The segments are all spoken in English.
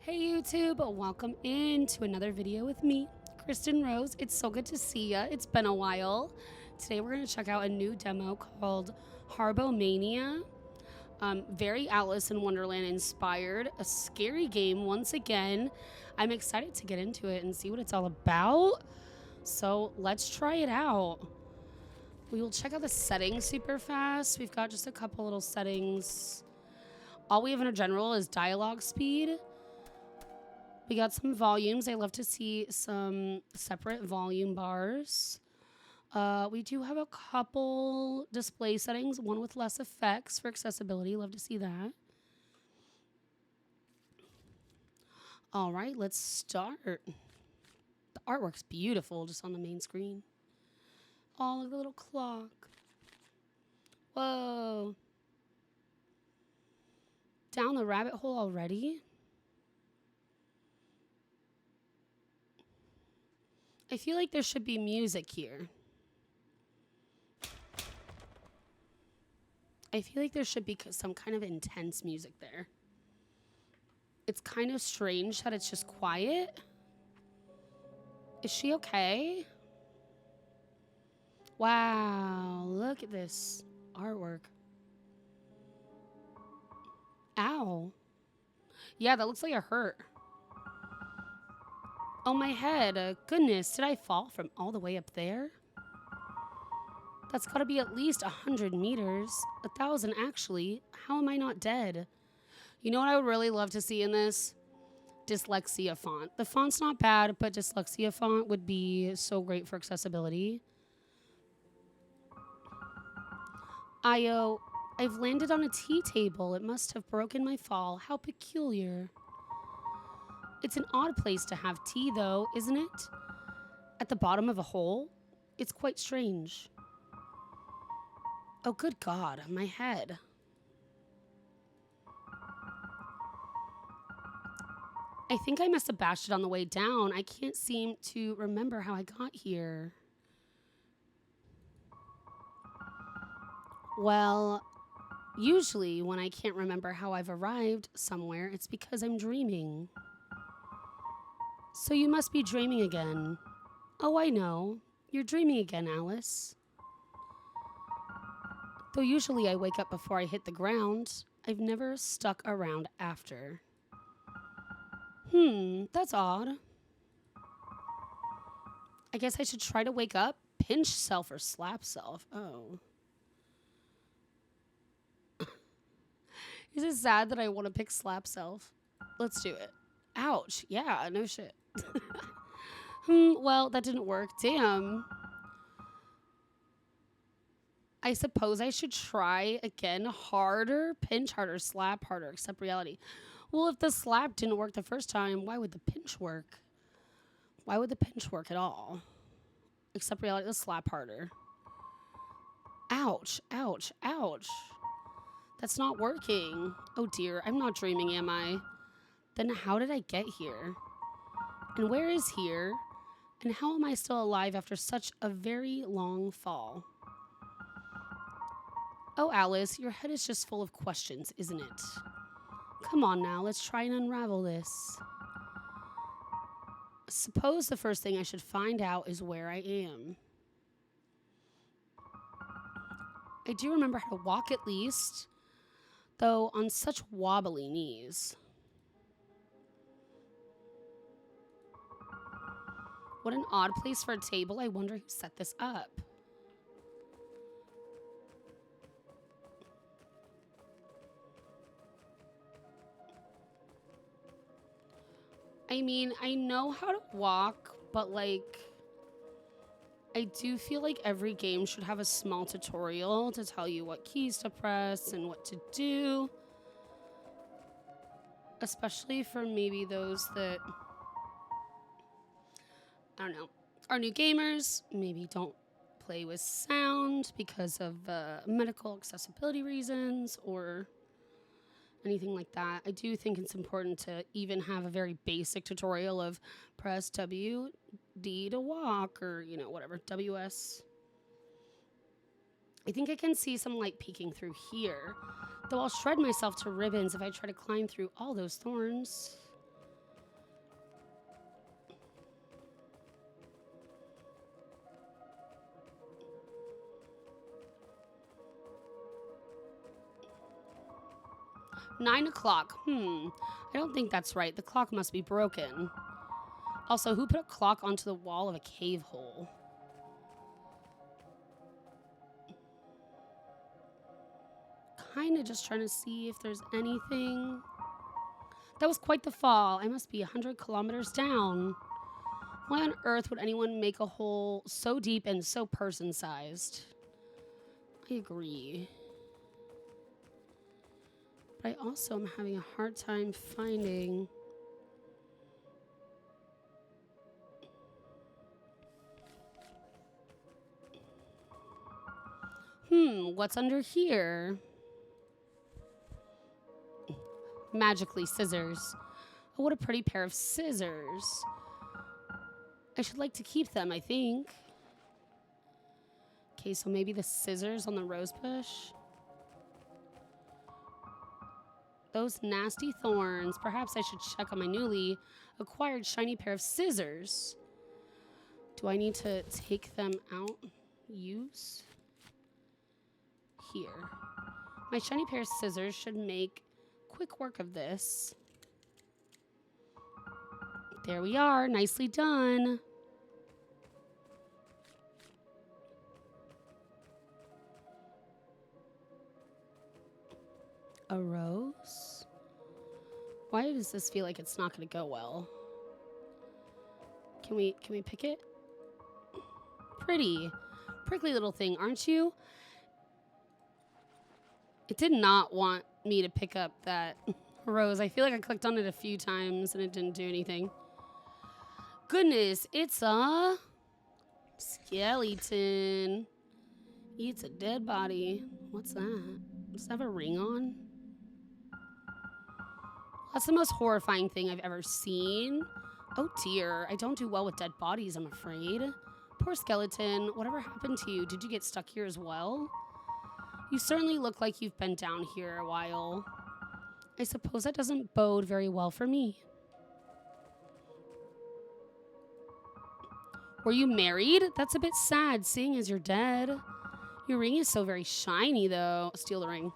Hey YouTube, welcome into another video with me, Kristen Rose. It's so good to see ya. It's been a while. Today we're going to check out a new demo called Harbomania. Very Alice in Wonderland inspired. A scary game once again. I'm excited to get into it and see what it's all about. So let's try it out. We will check out the settings super fast. We've got just a couple little settings. All we have in our general is dialogue speed. We got some volumes. I love to see some separate volume bars. We do have a couple display settings, one with less effects for accessibility. Love to see that. All right, let's start. The artwork's beautiful just on the main screen. Oh, look at the little clock. Whoa. Down the rabbit hole already? I feel like there should be music here. I feel like there should be some kind of intense music there. It's kind of strange that it's just quiet. Is she okay? Wow, look at this artwork. Ow. Yeah, that looks like it hurt. Oh, my head. Goodness, did I fall from all the way up there? That's got to be at least 100 meters. 1,000, actually. How am I not dead? You know what I would really love to see in this? Dyslexia font. The font's not bad, but dyslexia font would be so great for accessibility. I've landed on a tea table. It must have broken my fall. How peculiar. It's an odd place to have tea, though, isn't it? At the bottom of a hole? It's quite strange. Oh, good God, my head. I think I must have bashed it on the way down. I can't seem to remember how I got here. Well, usually when I can't remember how I've arrived somewhere, it's because I'm dreaming. So you must be dreaming again. Oh, I know. You're dreaming again, Alice. Though usually I wake up before I hit the ground, I've never stuck around after. That's odd. I guess I should try to wake up, pinch self, or slap self. Oh. Is it sad that I want to pick slap self? Let's do it. Ouch. Yeah, no shit. Well, that didn't work. Damn. I suppose I should try again harder, pinch harder, slap harder, accept reality. Well, if the slap didn't work the first time, why would the pinch work? Why would the pinch work at all? Accept reality, let's slap harder. Ouch, ouch, ouch. That's not working. Oh dear, I'm not dreaming, am I? Then how did I get here? And where is here? And how am I still alive after such a very long fall? Oh, Alice, your head is just full of questions, isn't it? Come on now, let's try and unravel this. Suppose the first thing I should find out is where I am. I do remember how to walk at least, though on such wobbly knees. What an odd place for a table. I wonder who set this up. I mean, I know how to walk, but like, I do feel like every game should have a small tutorial to tell you what keys to press and what to do. Especially for maybe those that, I don't know, are new gamers, maybe don't play with sound because of medical accessibility reasons or anything like that. I do think it's important to even have a very basic tutorial of press WD to walk or, you know, whatever, WS. I think I can see some light peeking through here, though I'll shred myself to ribbons if I try to climb through all those thorns. 9 o'clock. I don't think that's right. The clock must be broken. Also, who put a clock onto the wall of a cave hole? Kind of just trying to see if there's anything. That was quite the fall. I must be 100 kilometers down. Why on earth would anyone make a hole so deep and so person-sized? I agree. But I also am having a hard time finding... What's under here? Magically scissors. Oh, what a pretty pair of scissors. I should like to keep them, I think. Okay, so maybe the scissors on the rose bush. Those nasty thorns. Perhaps I should check on my newly acquired shiny pair of scissors. Do I need to take them out? Use? Here. My shiny pair of scissors should make quick work of this. There we are. Nicely done. A rose? Why does this feel like it's not going to go well? Can we pick it? Pretty. Prickly little thing, aren't you? It did not want me to pick up that rose. I feel like I clicked on it a few times and it didn't do anything. Goodness, it's a skeleton. Eats a dead body. What's that? Does it have a ring on? That's the most horrifying thing I've ever seen. Oh dear, I don't do well with dead bodies, I'm afraid. Poor skeleton, whatever happened to you? Did you get stuck here as well? You certainly look like you've been down here a while. I suppose that doesn't bode very well for me. Were you married? That's a bit sad, seeing as you're dead. Your ring is so very shiny, though. Steal the ring.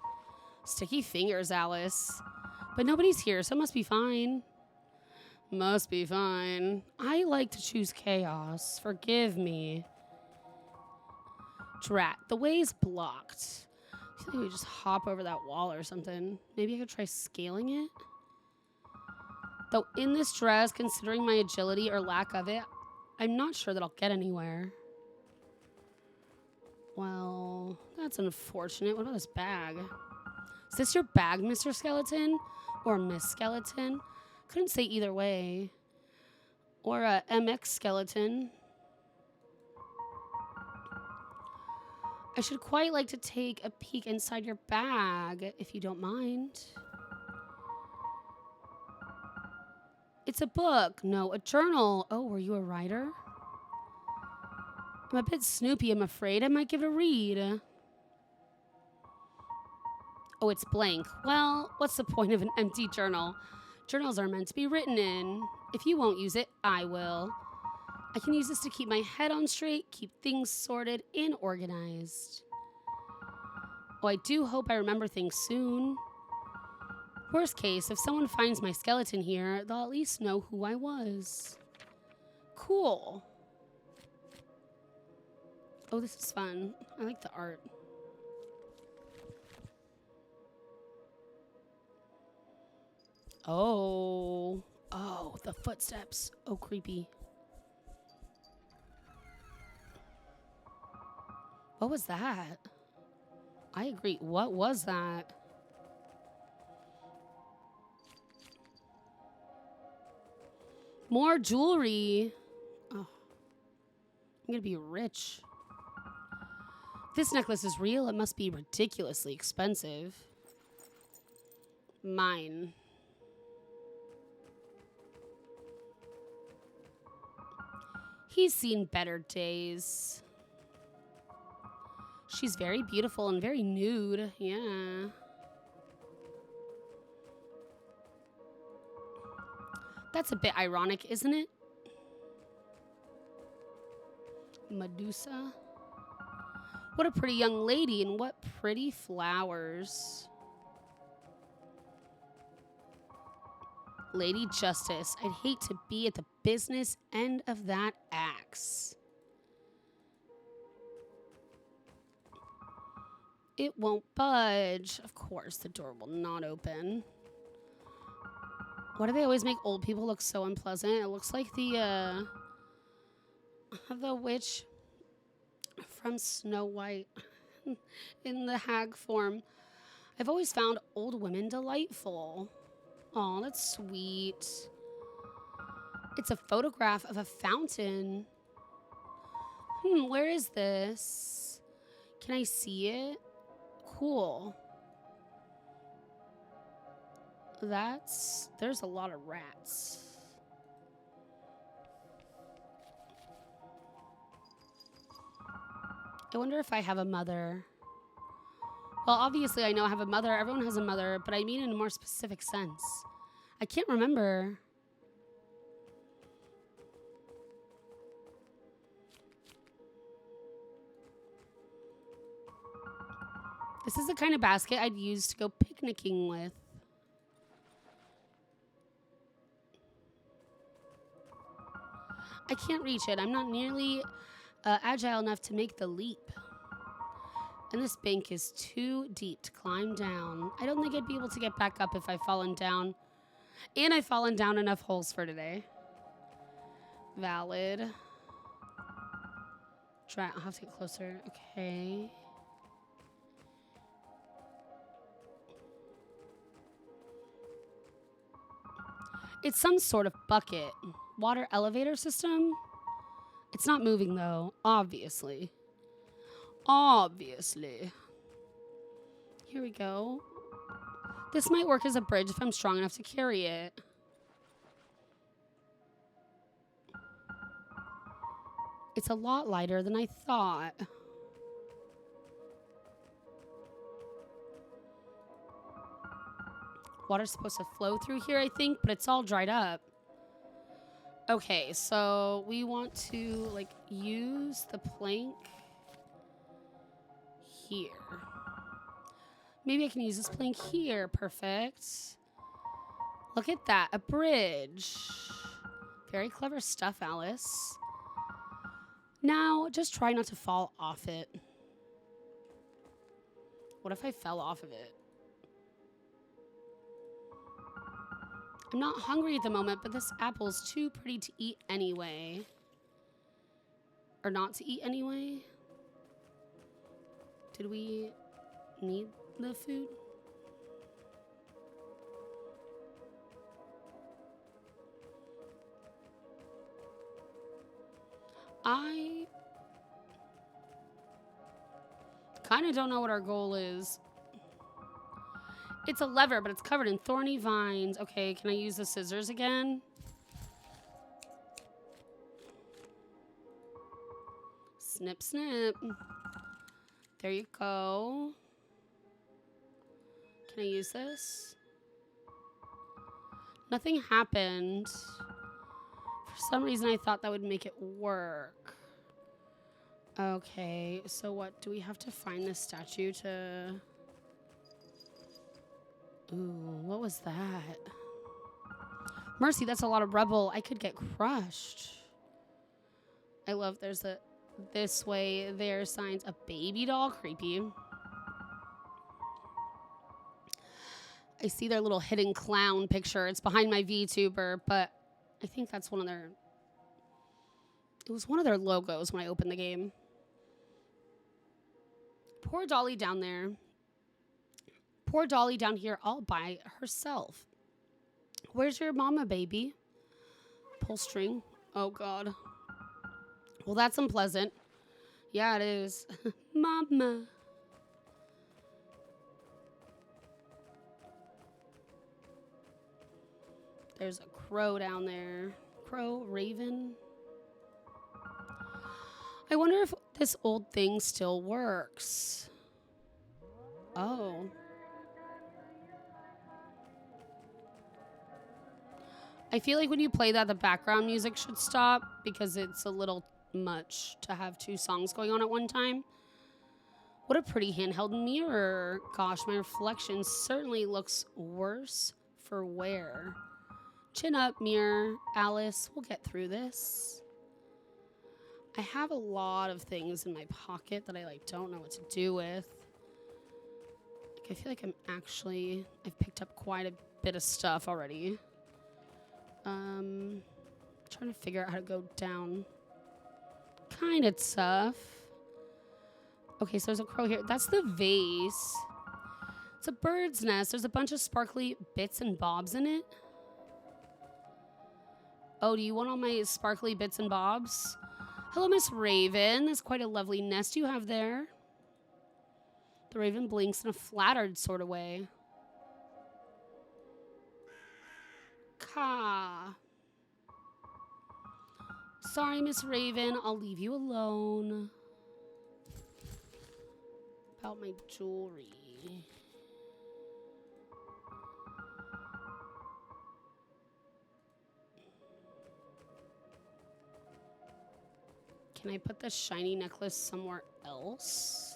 Sticky fingers, Alice. But nobody's here, so it must be fine. Must be fine. I like to choose chaos. Forgive me. Drat, the way's blocked. I feel like we just hop over that wall or something. Maybe I could try scaling it? Though in this dress, considering my agility or lack of it, I'm not sure that I'll get anywhere. Well, that's unfortunate. What about this bag? Is this your bag, Mr. Skeleton? Or Miss Skeleton? Couldn't say either way. Or a MX Skeleton. I should quite like to take a peek inside your bag, if you don't mind. It's a book. No, a journal. Oh, were you a writer? I'm a bit snoopy, I'm afraid. I might give it a read. Oh, it's blank. Well, what's the point of an empty journal? Journals are meant to be written in. If you won't use it, I will. I can use this to keep my head on straight, keep things sorted and organized. Oh, I do hope I remember things soon. Worst case, if someone finds my skeleton here, they'll at least know who I was. Cool. Oh, this is fun. I like the art. Oh. Oh, the footsteps. Oh, creepy. What was that? I agree. What was that? More jewelry. Oh. I'm gonna be rich. This necklace is real. It must be ridiculously expensive. Mine. He's seen better days. She's very beautiful and very nude. Yeah. That's a bit ironic, isn't it? Medusa. What a pretty young lady and what pretty flowers. Lady Justice, I'd hate to be at the business end of that axe. It won't budge. Of course, the door will not open. Why do they always make old people look so unpleasant? It looks like the witch from Snow White in the hag form. I've always found old women delightful. Oh, that's sweet. It's a photograph of a fountain. Where is this? Can I see it? Cool. There's a lot of rats. I wonder if I have a mother. Well, obviously I know I have a mother. Everyone has a mother, but I mean in a more specific sense. I can't remember. This is the kind of basket I'd use to go picnicking with. I can't reach it. I'm not nearly agile enough to make the leap. And this bank is too deep to climb down. I don't think I'd be able to get back up if I've fallen down. And I've fallen down enough holes for today. Valid. I'll have to get closer. Okay. It's some sort of bucket. Water elevator system? It's not moving though, obviously. Obviously. Here we go. This might work as a bridge if I'm strong enough to carry it. It's a lot lighter than I thought. Water's supposed to flow through here, I think, but it's all dried up. Okay, so we want to, like, use the plank here. Maybe I can use this plank here. Perfect. Look at that. A bridge. Very clever stuff, Alice. Now, just try not to fall off it. What if I fell off of it? I'm not hungry at the moment, but this apple's too pretty to eat anyway. Or not to eat anyway. Did we need the food? I kind of don't know what our goal is. It's a lever, but it's covered in thorny vines. Okay, can I use the scissors again? Snip, snip. There you go. Can I use this? Nothing happened. For some reason, I thought that would make it work. Okay, so what? Do we have to find this statue to... Ooh, what was that? Mercy, that's a lot of rubble. I could get crushed. I love there's a this way, there signs. A baby doll? Creepy. I see their little hidden clown picture. It's behind my VTuber, but I think that's one of their... It was one of their logos when I opened the game. Poor Dolly down there. Poor Dolly down here all by herself. Where's your mama, baby? Pull string. Oh, God. Well, that's unpleasant. Yeah, it is. Mama. There's a crow down there. Crow, raven. I wonder if this old thing still works. Oh. I feel like when you play that, the background music should stop because it's a little much to have two songs going on at one time. What a pretty handheld mirror. Gosh, my reflection certainly looks worse for wear. Chin up, mirror. Alice, we'll get through this. I have a lot of things in my pocket that I like don't know what to do with. Like, I feel like I've picked up quite a bit of stuff already. Trying to figure out how to go down. Kind of tough. Okay, so there's a crow here. That's the vase. It's a bird's nest. There's a bunch of sparkly bits and bobs in it. Oh, do you want all my sparkly bits and bobs? Hello, Miss Raven. That's quite a lovely nest you have there. The raven blinks in a flattered sort of way. Caw. Sorry, Miss Raven. I'll leave you alone. About my jewelry. Can I put the shiny necklace somewhere else?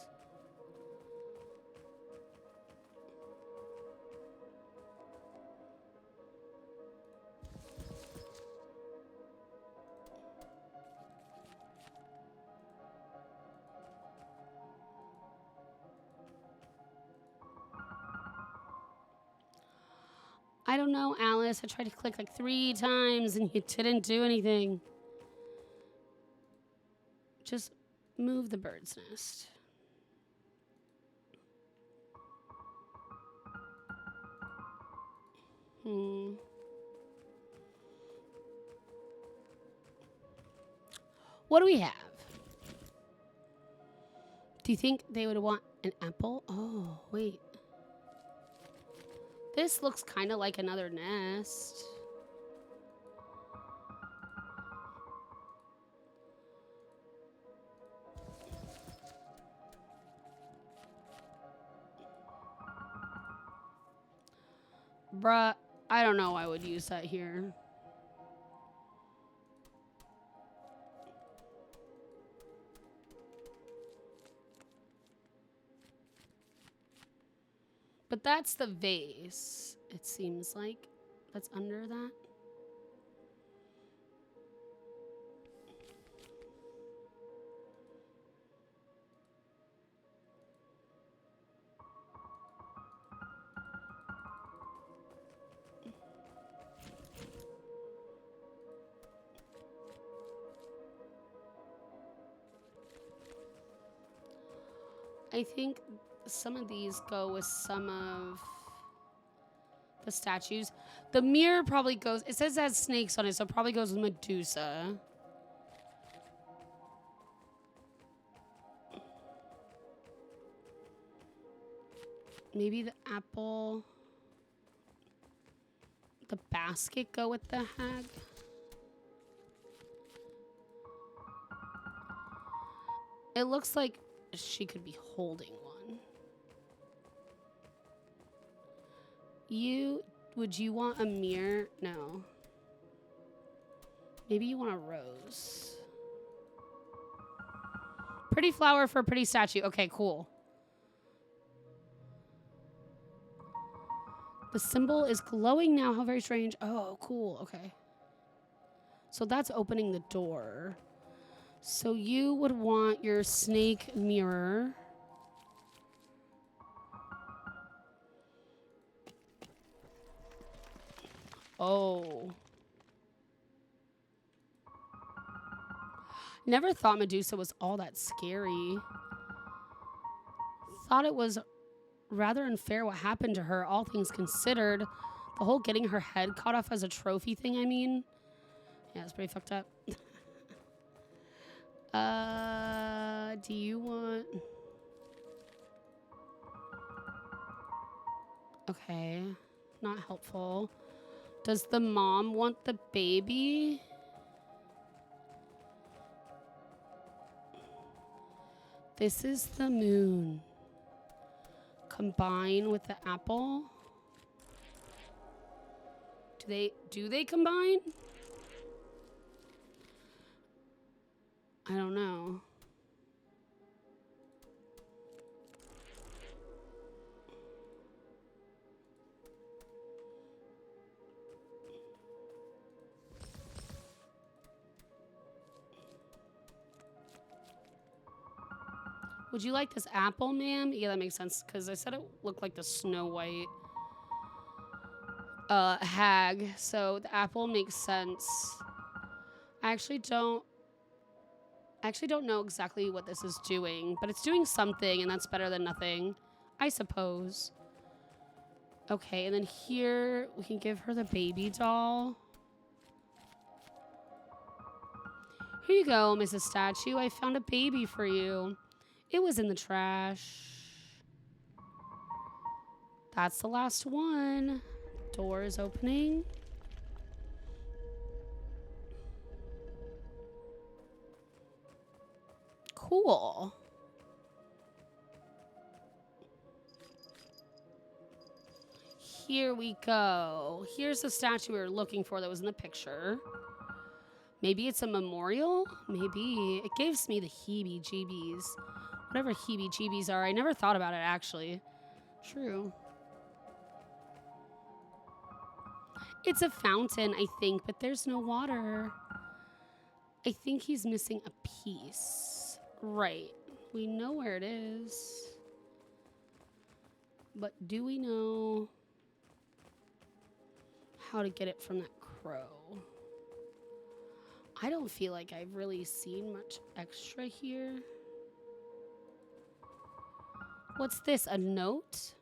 I don't know, Alice. I tried to click like 3 times and you didn't do anything. Just move the bird's nest. What do we have? Do you think they would want an apple? Oh, wait. This looks kind of like another nest. Bruh, I don't know why I would use that here. But that's the vase, it seems like. That's under that. I think some of these go with some of the statues. The mirror probably goes, it says it has snakes on it, so it probably goes with Medusa. Maybe the apple, the basket go with the hag. It looks like she could be holding one. Would you want a mirror? No. Maybe you want a rose. Pretty flower for a pretty statue. Okay, cool. The symbol is glowing now. How very strange. Oh, cool. Okay. So that's opening the door. So you would want your snake mirror. Oh. Never thought Medusa was all that scary. Thought it was rather unfair what happened to her, all things considered. The whole getting her head cut off as a trophy thing, I mean. Yeah, it's pretty fucked up. Do you want... Okay, not helpful. Does the mom want the baby? This is the moon. Combine with the apple? Do they combine? I don't know. Would you like this apple, ma'am? Yeah, that makes sense, because I said it looked like the Snow White hag, so the apple makes sense. I actually don't know exactly what this is doing, but it's doing something, and that's better than nothing, I suppose. Okay, and then here we can give her the baby doll. Here you go, Mrs. Statue. I found a baby for you. It was in the trash. That's the last one. Door is opening. Cool. Here we go. Here's the statue we were looking for that was in the picture. Maybe it's a memorial? Maybe. It gives me the heebie-jeebies. Whatever heebie-jeebies are. I never thought about it, actually. True. It's a fountain, I think, but there's no water. I think he's missing a piece. Right. We know where it is. But do we know how to get it from that crow? I don't feel like I've really seen much extra here. What's this? A note?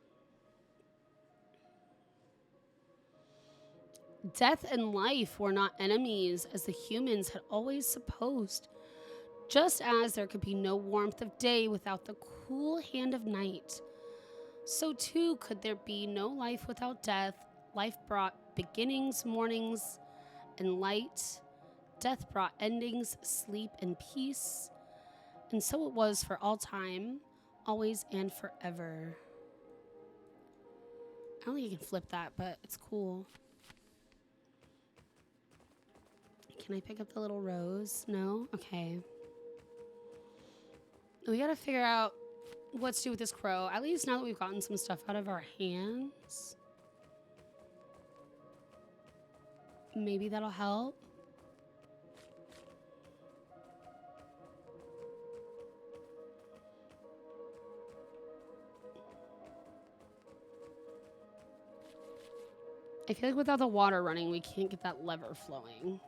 Death and life were not enemies, as the humans had always supposed. Just as there could be no warmth of day without the cool hand of night, so too could there be no life without death. Life brought beginnings, mornings, and light. Death brought endings, sleep, and peace. And so it was for all time, always and forever. I don't think you can flip that, but it's cool. Can I pick up the little rose? No? Okay. We gotta figure out what to do with this crow. At least now that we've gotten some stuff out of our hands. Maybe that'll help. I feel like without the water running, we can't get that lever flowing.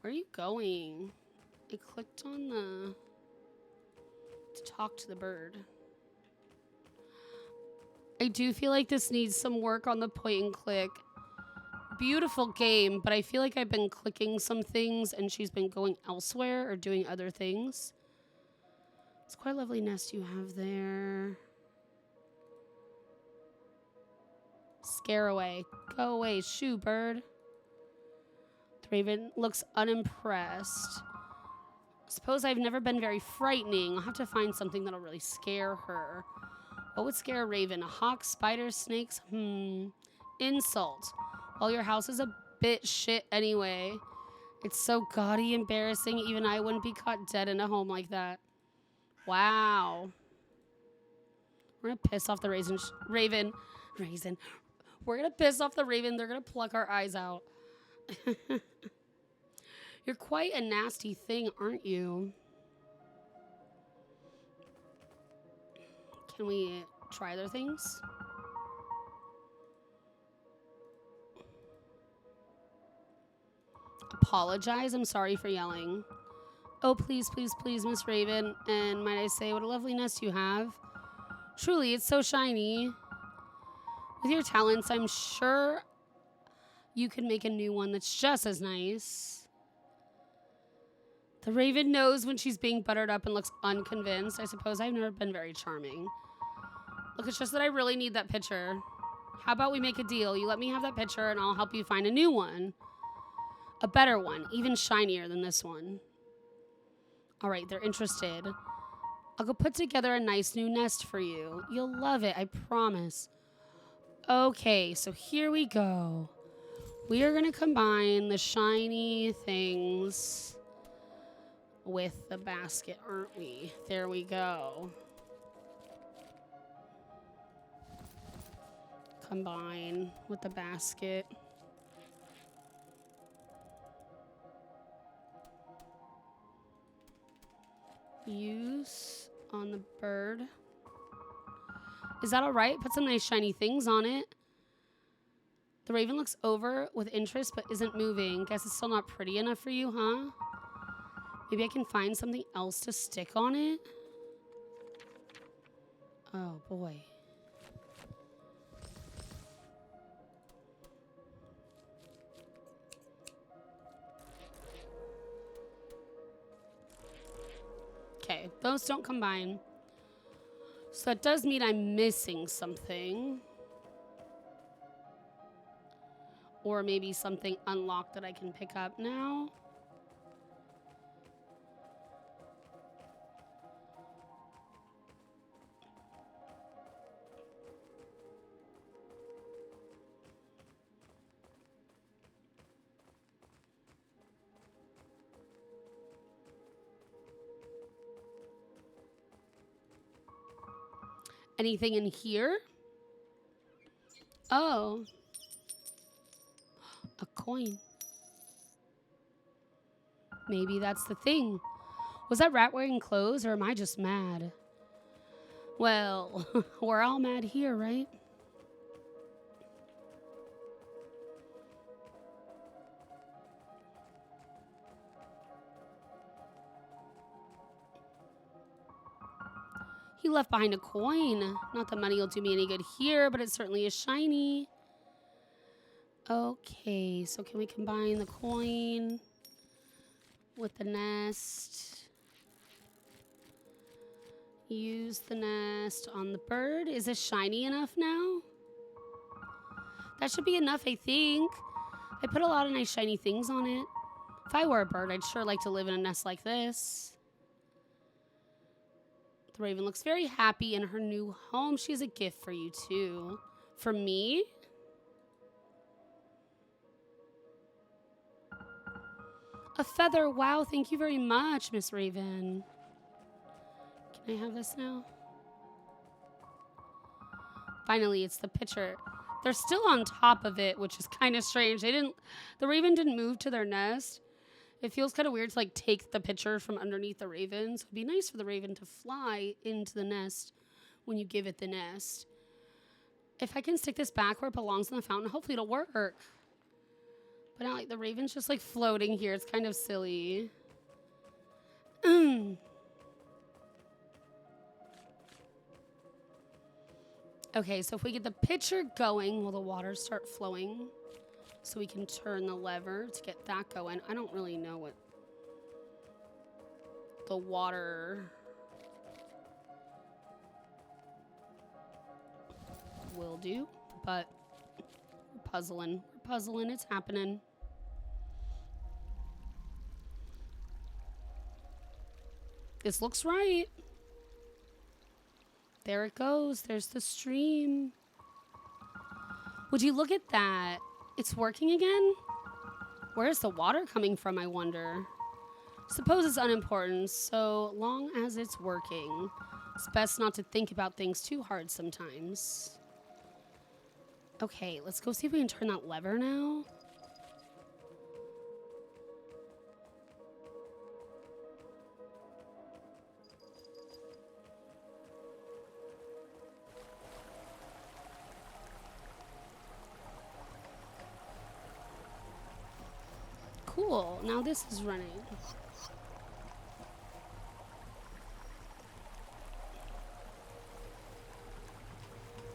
Where are you going? I clicked on the to talk to the bird. I do feel like this needs some work on the point and click. Beautiful game, but I feel like I've been clicking some things and she's been going elsewhere or doing other things. It's quite a lovely nest you have there. Scare away. Go away, shoo, bird. The raven looks unimpressed. Suppose I've never been very frightening. I'll have to find something that'll really scare her. What would scare a raven? A hawk, spiders, snakes? Insult. Well, your house is a bit shit anyway. It's so gaudy, embarrassing. Even I wouldn't be caught dead in a home like that. Wow. We're gonna piss off the raven. We're gonna piss off the raven. They're gonna pluck our eyes out. You're quite a nasty thing, aren't you? Can we try other things? Apologize. I'm sorry for yelling. Oh, please, please, please, Miss Raven. And might I say, what a lovely nest you have. Truly, it's so shiny. With your talents, I'm sure you could make a new one that's just as nice. The raven knows when she's being buttered up and looks unconvinced. I suppose I've never been very charming. Look, it's just that I really need that picture. How about we make a deal? You let me have that picture and I'll help you find a new one. A better one, even shinier than this one. All right, they're interested. I'll go put together a nice new nest for you. You'll love it, I promise. Okay, so here we go. We are going to combine the shiny things with the basket, aren't we? There we go. Combine with the basket. Use on the bird. Is that all right? Put some nice shiny things on it. The raven looks over with interest but isn't moving. Guess it's still not pretty enough for you, huh? Maybe I can find something else to stick on it? Oh, boy. Okay, those don't combine. So that does mean I'm missing something. Or maybe something unlocked that I can pick up now. Anything in here? Oh. A coin. Maybe that's the thing. Was that rat wearing clothes or am I just mad? Well, we're all mad here, right? He left behind a coin. Not that money will do me any good here, but it certainly is shiny. Okay, so can we combine the coin with the nest? Use the nest on the bird. Is this shiny enough now? That should be enough, I think. I put a lot of nice shiny things on it. If I were a bird, I'd sure like to live in a nest like this. The raven looks very happy in her new home. She has a gift for you, too. For me? A feather. Wow, thank you very much, Miss Raven. Can I have this now? Finally, it's the picture. They're still on top of it, which is kind of strange. The raven didn't move to their nest. It feels kind of weird to like take the picture from underneath the raven. So it'd be nice for the raven to fly into the nest when you give it the nest. If I can stick this back where it belongs in the fountain, hopefully it'll work. But now like the raven's just like floating here. It's kind of silly. Okay, so if we get the pitcher going, will the water start flowing? So we can turn the lever to get that going. I don't really know what the water will do, but we're puzzling. We're puzzling. It's happening. This looks right. There it goes. There's the stream. Would you look at that? It's working again? Where's the water coming from, I wonder? Suppose it's unimportant, so long as it's working. It's best not to think about things too hard sometimes. Okay, let's go see if we can turn that lever now. Cool, now this is running.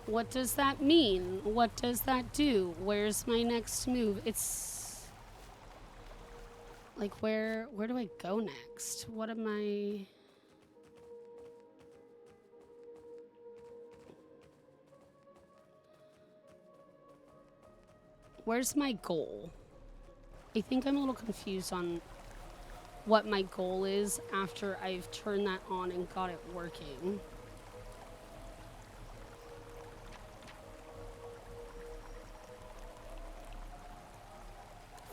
What does that mean? What does that do? Where's my next move? It's like where do I go next? What am I? Where's my goal? I think I'm a little confused on what my goal is after I've turned that on and got it working.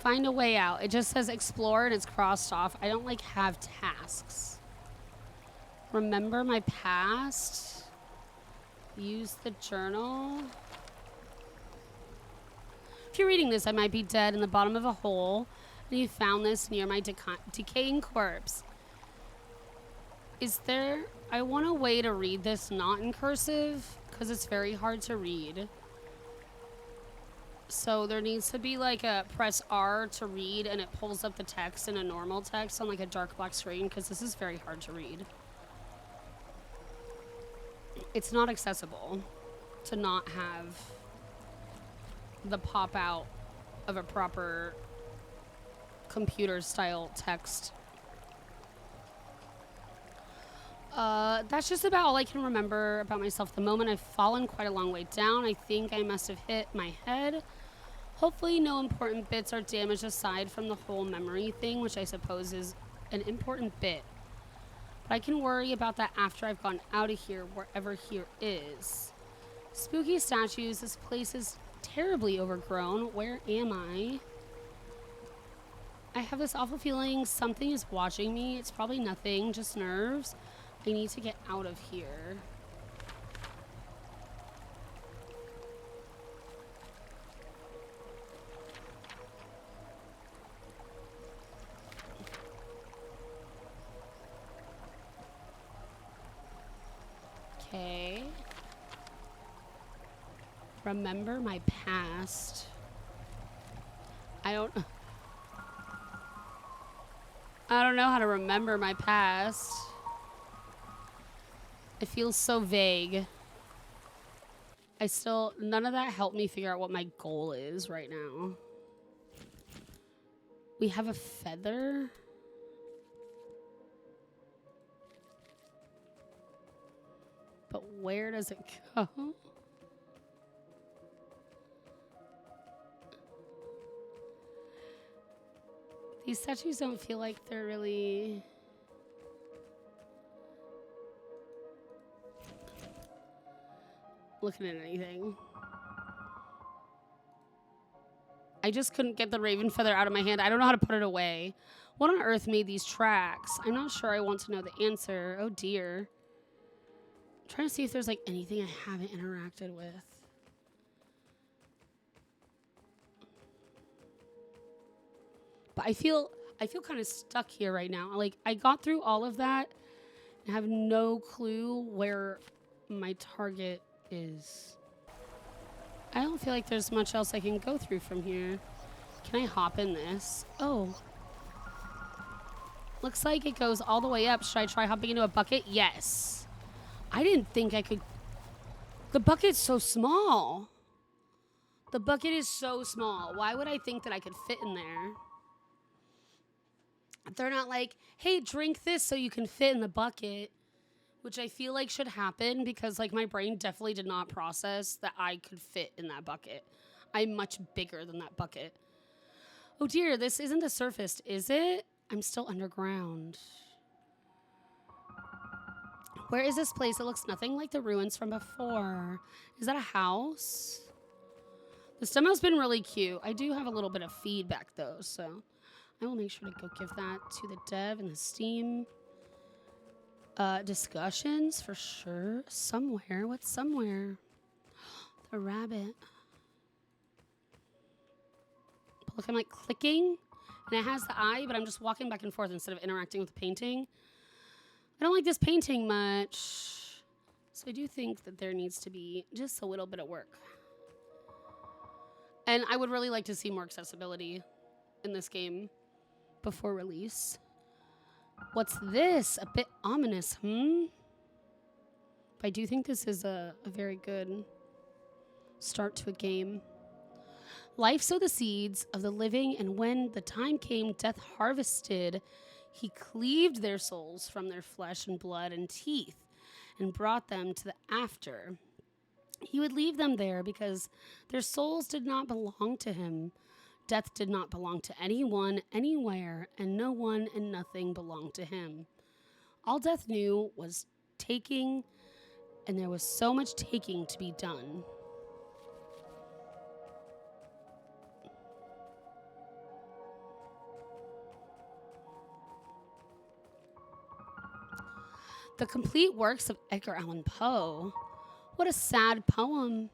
Find a way out. It just says explore and it's crossed off. I don't like have tasks. Remember my past. Use the journal. If you're reading this, I might be dead in the bottom of a hole, and you found this near my decaying corpse. Is there... I want a way to read this not in cursive, because it's very hard to read. So there needs to be like a press R to read, and it pulls up the text in a normal text on like a dark black screen, because this is very hard to read. It's not accessible to not have the pop out of a proper computer style text. That's just about all I can remember about myself at the moment. I've fallen quite a long way down. I think I must have hit my head. Hopefully no important bits are damaged aside from the whole memory thing, which I suppose is an important bit. But I can worry about that after I've gone out of here, wherever here is. Spooky statues. This place is terribly overgrown. Where am I? I have this awful feeling something is watching me. It's probably nothing, just nerves. I need to get out of here. Okay. Remember my past. I don't know how to remember my past. It feels so vague. None of that helped me figure out what my goal is right now. We have a feather. But where does it go? These statues don't feel like they're really... looking at anything. I just couldn't get the raven feather out of my hand. I don't know how to put it away. What on earth made these tracks? I'm not sure I want to know the answer. Oh dear. I'm trying to see if there's like anything I haven't interacted with. But I feel kind of stuck here right now. Like I got through all of that and have no clue where my target is. I don't feel like there's much else I can go through from here. Can I hop in this? Oh. Looks like it goes all the way up. Should I try hopping into a bucket? Yes. I didn't think I could. The bucket's so small. The bucket is so small. Why would I think that I could fit in there? They're not like, hey, drink this so you can fit in the bucket. Which I feel like should happen because like my brain definitely did not process that I could fit in that bucket. I'm much bigger than that bucket. Oh dear, this isn't the surface, is it? I'm still underground. Where is this place? It looks nothing like the ruins from before. Is that a house? This demo's been really cute. I do have a little bit of feedback though, so I will make sure to go give that to the dev and the Steam. Discussions for sure. Somewhere. What's somewhere? The rabbit. But look, I'm like clicking and it has the eye, but I'm just walking back and forth instead of interacting with the painting. I don't like this painting much. So I do think that there needs to be just a little bit of work. And I would really like to see more accessibility in this game before release. What's this? A bit ominous, But I do think this is a very good start to a game. Life sowed the seeds of the living, and when the time came, death harvested. He cleaved their souls from their flesh and blood and teeth and brought them to the after. He would leave them there because their souls did not belong to him. Death did not belong to anyone, anywhere, and no one and nothing belonged to him. All death knew was taking, and there was so much taking to be done. The complete works of Edgar Allan Poe. What a sad poem.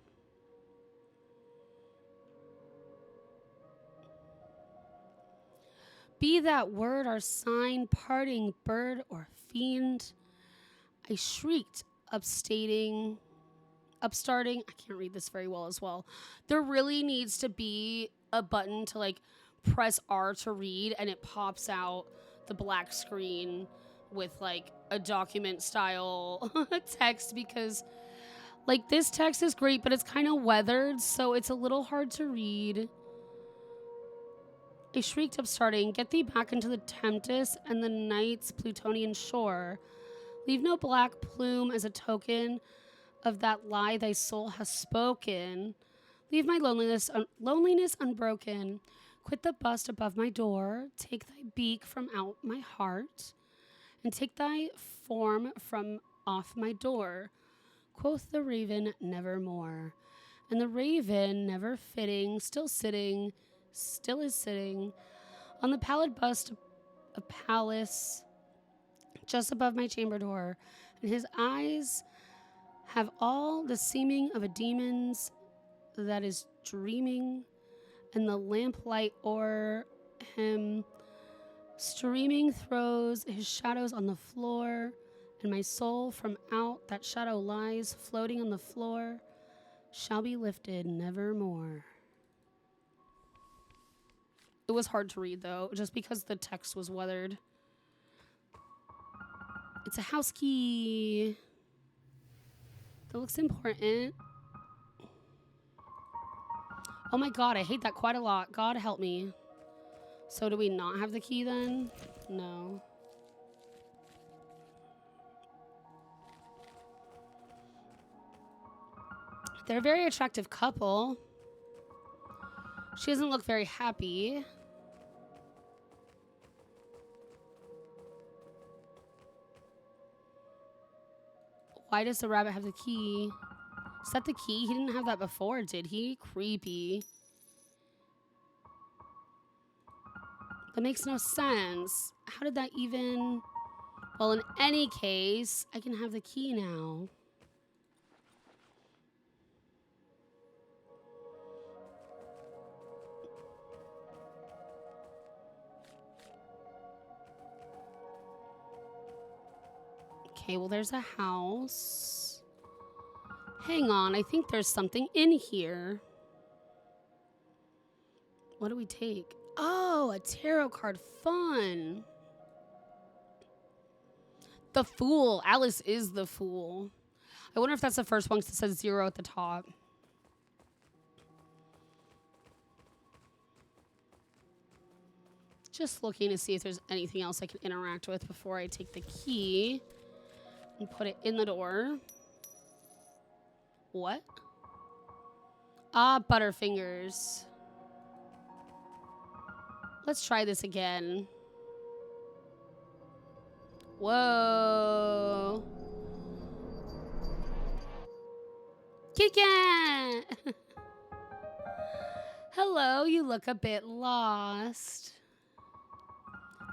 Be that word our sign, parting bird or fiend. I shrieked, upstarting. I can't read this very well as well. There really needs to be a button to like press R to read and it pops out the black screen with like a document style text, because like this text is great, but it's kind of weathered, so it's a little hard to read. I shrieked, upstarting, get thee back into the tempest and the night's Plutonian shore. Leave no black plume as a token of that lie thy soul has spoken. Leave my loneliness unbroken. Quit the bust above my door. Take thy beak from out my heart, and take thy form from off my door. Quoth the raven, nevermore. And the raven, never fitting, still is sitting on the pallid bust of Pallas, just above my chamber door, and his eyes have all the seeming of a demon's that is dreaming, and the lamplight o'er him streaming throws his shadows on the floor, and my soul from out that shadow lies floating on the floor, shall be lifted nevermore. It was hard to read though, just because the text was weathered. It's a house key. That looks important. Oh my god, I hate that quite a lot. God help me. So do we not have the key then? No. They're a very attractive couple. She doesn't look very happy. Why does the rabbit have the key? Is that the key? He didn't have that before, did he? Creepy. That makes no sense. How did that even... Well, in any case, I can have the key now. Okay, well, there's a house. Hang on, I think there's something in here. What do we take? Oh, a tarot card. Fun. The Fool. Alice is the Fool. I wonder if that's the first one because it says 0 at the top. Just looking to see if there's anything else I can interact with before I take the key and put it in the door. What? Ah, Butterfingers. Let's try this again. Whoa. Kit Kat! Hello, you look a bit lost.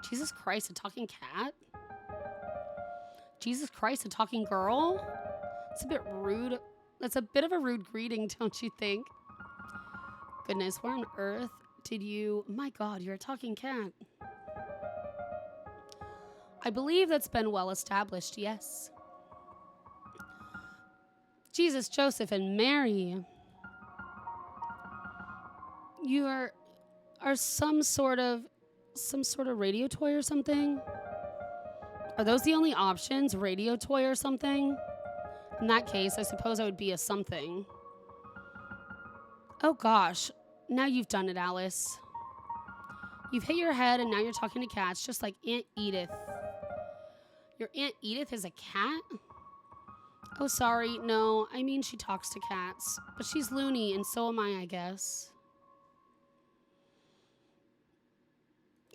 Jesus Christ, a talking cat? Jesus Christ, a talking girl? It's a bit rude. That's a bit of a rude greeting, don't you think? Goodness, where on earth did you... My God, you're a talking cat. I believe that's been well established, yes. Jesus, Joseph, and Mary. You are some sort of radio toy or something? Are those the only options? Radio toy or something? In that case, I suppose I would be a something. Oh gosh, now you've done it, Alice. You've hit your head and now you're talking to cats, just like Aunt Edith. Your Aunt Edith is a cat? Oh, sorry, no, I mean she talks to cats. But she's loony, and so am I guess.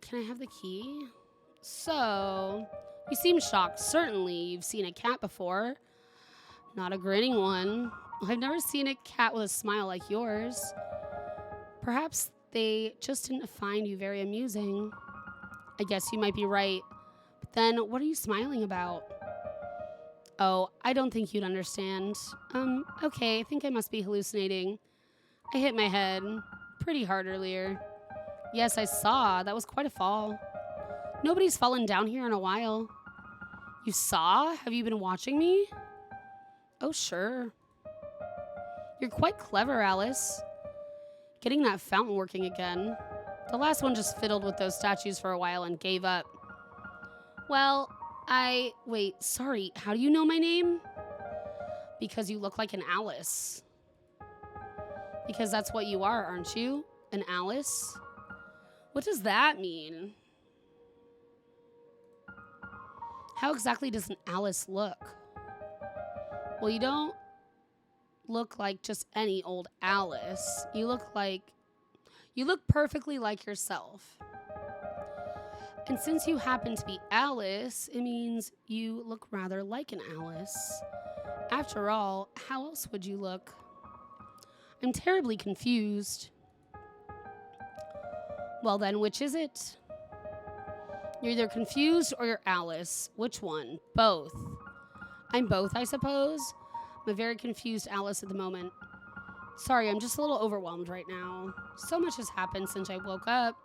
Can I have the key? So, you seem shocked. Certainly, you've seen a cat before. Not a grinning one. I've never seen a cat with a smile like yours. Perhaps they just didn't find you very amusing. I guess you might be right. But then, what are you smiling about? Oh, I don't think you'd understand. Okay, I think I must be hallucinating. I hit my head pretty hard earlier. Yes, I saw. That was quite a fall. Nobody's fallen down here in a while. You saw? Have you been watching me? Oh, sure. You're quite clever, Alice. Getting that fountain working again. The last one just fiddled with those statues for a while and gave up. Well, wait, sorry, how do you know my name? Because you look like an Alice. Because that's what you are, aren't you? An Alice? What does that mean? How exactly does an Alice look? Well, you don't look like just any old Alice. You look perfectly like yourself. And since you happen to be Alice, it means you look rather like an Alice. After all, how else would you look? I'm terribly confused. Well then, which is it? You're either confused or you're Alice. Which one? Both. I'm both, I suppose. I'm a very confused Alice at the moment. Sorry, I'm just a little overwhelmed right now. So much has happened since I woke up.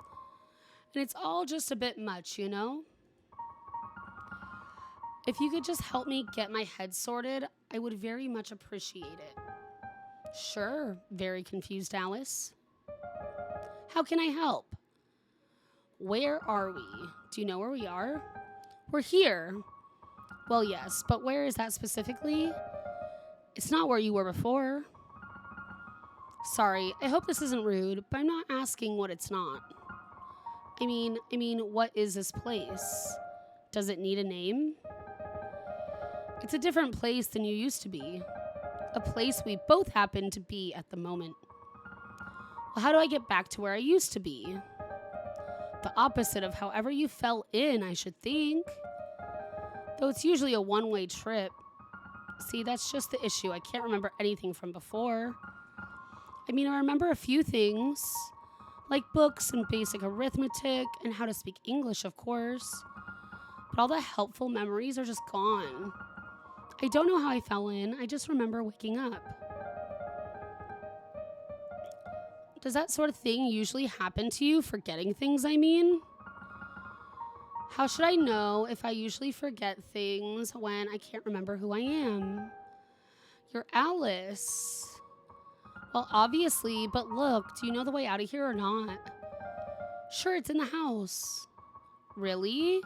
And it's all just a bit much, you know? If you could just help me get my head sorted, I would very much appreciate it. Sure, very confused Alice. How can I help? Where are we? Do you know where we are? We're here. Well, yes, but where is that specifically? It's not where you were before. Sorry, I hope this isn't rude, but I'm not asking what it's not. I mean, what is this place? Does it need a name? It's a different place than you used to be. A place we both happen to be at the moment. Well, how do I get back to where I used to be? The opposite of however you fell in, I should think. Though it's usually a one-way trip. See, that's just the issue. I can't remember anything from before. I mean, I remember a few things, like books and basic arithmetic and how to speak English, of course. But all the helpful memories are just gone. I don't know how I fell in. I just remember waking up. Does that sort of thing usually happen to you? Forgetting things, I mean? How should I know if I usually forget things when I can't remember who I am? You're Alice. Well, obviously, but look, do you know the way out of here or not? Sure, it's in the house. Really?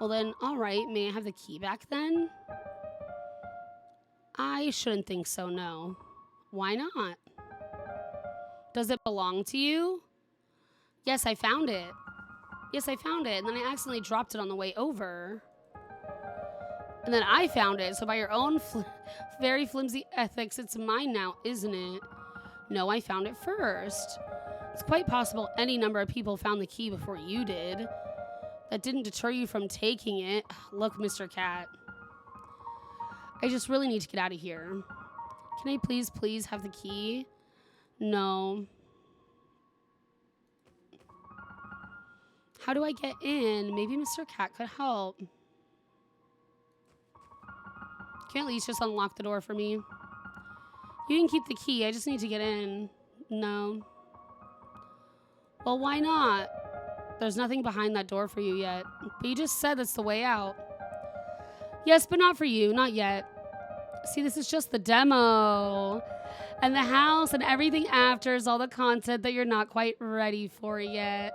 Well then, alright, may I have the key back then? I shouldn't think so, no. Why not? Does it belong to you? Yes, I found it. Yes, I found it, and then I accidentally dropped it on the way over. And then I found it, so by your own very flimsy ethics, it's mine now, isn't it? No, I found it first. It's quite possible any number of people found the key before you did. That didn't deter you from taking it. Look, Mr. Cat. I just really need to get out of here. Can I please have the key? No. How do I get in? Maybe Mr. Cat could help. Can you at least just unlock the door for me? You can keep the key. I just need to get in. No. Well, why not? There's nothing behind that door for you yet. But you just said that's the way out. Yes, but not for you. Not yet. See, this is just the demo. And the house and everything after is all the content that you're not quite ready for yet.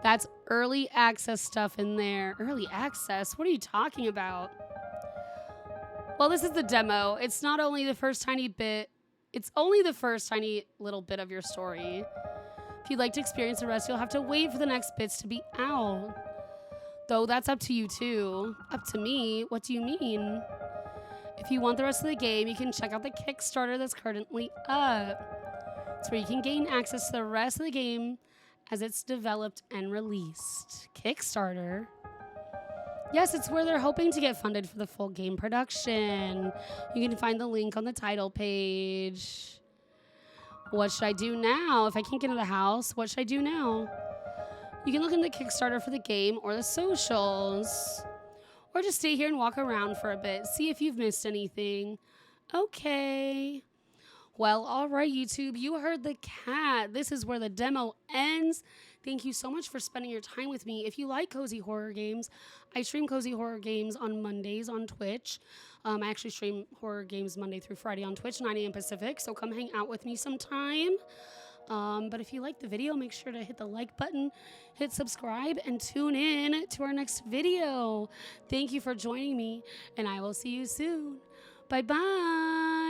That's early access stuff in there. Early access? What are you talking about? Well, this is the demo. It's not only the first tiny bit. It's only the first tiny little bit of your story. If you'd like to experience the rest, you'll have to wait for the next bits to be out. Though that's up to you too. Up to me? What do you mean? If you want the rest of the game, you can check out the Kickstarter that's currently up. It's where you can gain access to the rest of the game as it's developed and released. Kickstarter? Yes, it's where they're hoping to get funded for the full game production. You can find the link on the title page. What should I do now? If I can't get into the house, what should I do now? You can look in the Kickstarter for the game or the socials. or just stay here and walk around for a bit. See if you've missed anything. Okay. Well, all right, YouTube, you heard the cat. This is where the demo ends. Thank you so much for spending your time with me. If you like cozy horror games, I stream cozy horror games on Mondays on Twitch. I actually stream horror games Monday through Friday on Twitch, 9 a.m. Pacific, so come hang out with me sometime. But if you like the video, make sure to hit the like button, hit subscribe, and tune in to our next video. Thank you for joining me, and I will see you soon. Bye-bye.